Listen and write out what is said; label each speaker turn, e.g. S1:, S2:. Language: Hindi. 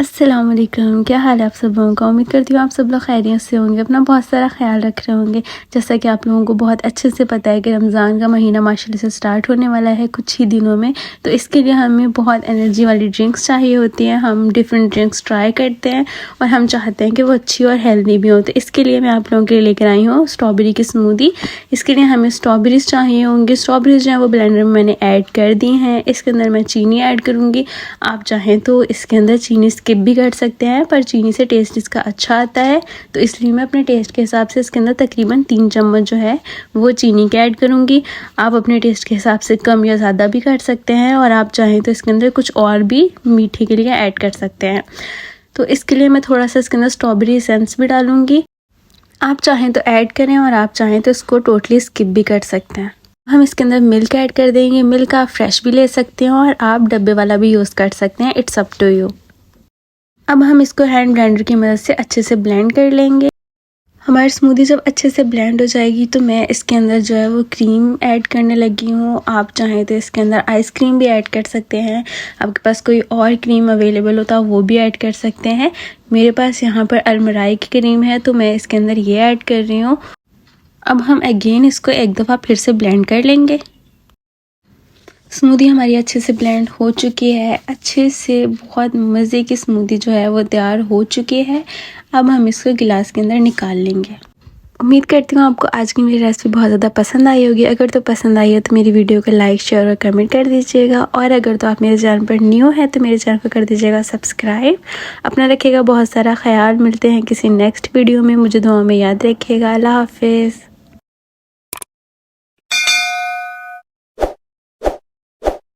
S1: अस्सलाम वालेकुम, क्या हाल है आप सब लोगों का। उम्मीद करती हूँ आप सब लोग खैरियत से होंगे, अपना बहुत सारा ख्याल रख रहे होंगे। जैसा कि आप लोगों को बहुत अच्छे से पता है कि रमज़ान का महीना माशाल्लाह से स्टार्ट होने वाला है कुछ ही दिनों में। तो इसके लिए हमें बहुत एनर्जी वाली ड्रिंक्स चाहिए होती हैं। हम डिफरेंट ड्रिंक्स ट्राई करते हैं और हम चाहते हैं कि वो अच्छी और हेल्दी भी हो। तो इसके लिए मैं आप लोगों के लिए लेकर आई हूँ स्ट्रॉबेरी की स्मूदी। इसके लिए हमें स्ट्रॉबेरीज़ चाहिए होंगी। स्ट्रॉबेरीज़ जो है वो ब्लेंडर में मैंने ऐड कर दी हैं। इसके अंदर मैं चीनी ऐड करूँगी। आप चाहें तो इसके अंदर चीनी स्किप भी कर सकते हैं, पर चीनी से टेस्ट इसका अच्छा आता है, तो इसलिए मैं अपने टेस्ट के हिसाब से इसके अंदर तकरीबन 3 चम्मच जो है वो चीनी के ऐड करूँगी। आप अपने टेस्ट के हिसाब से कम या ज़्यादा भी कर सकते हैं, और आप चाहें तो इसके अंदर कुछ और भी मीठे के लिए ऐड कर सकते हैं। तो इसके लिए मैं थोड़ा सा इसके अंदर स्ट्रॉबेरी एसेंस भी डालूँगी। आप चाहें तो ऐड करें और आप चाहें तो इसको टोटली स्किप भी कर सकते हैं। हम इसके अंदर मिल्क ऐड कर देंगे। मिल्क आप फ्रेश भी ले सकते हैं और आप डब्बे वाला भी यूज़ कर सकते हैं, इट्स अप टू यू। अब हम इसको हैंड ब्लेंडर की मदद से अच्छे से ब्लेंड कर लेंगे। हमारी स्मूदी जब अच्छे से ब्लेंड हो जाएगी तो मैं इसके अंदर जो है वो क्रीम ऐड करने लगी हूँ। आप चाहें तो इसके अंदर आइसक्रीम भी ऐड कर सकते हैं। आपके पास कोई और क्रीम अवेलेबल होता है वो भी ऐड कर सकते हैं। मेरे पास यहाँ पर अलमराई की क्रीम है तो मैं इसके अंदर ये ऐड कर रही हूँ। अब हम अगेन इसको एक दफ़ा फिर से ब्लेंड कर लेंगे। स्मूदी हमारी अच्छे से ब्लेंड हो चुकी है, अच्छे से बहुत मज़े की स्मूदी जो है वो तैयार हो चुकी है। अब हम इसको गिलास के अंदर निकाल लेंगे। उम्मीद करती हूँ आपको आज की मेरी रेसिपी बहुत ज़्यादा पसंद आई होगी। अगर तो पसंद आई है तो मेरी वीडियो को लाइक, शेयर और कमेंट कर दीजिएगा, और अगर तो आप मेरे चैनल पर न्यू है तो मेरे चैनल को कर दीजिएगा सब्सक्राइब। अपना रखिएगा बहुत सारा ख्याल। मिलते हैं किसी नेक्स्ट वीडियो में। मुझे दुआ में याद रखिएगा। अल्लाह हाफिज़।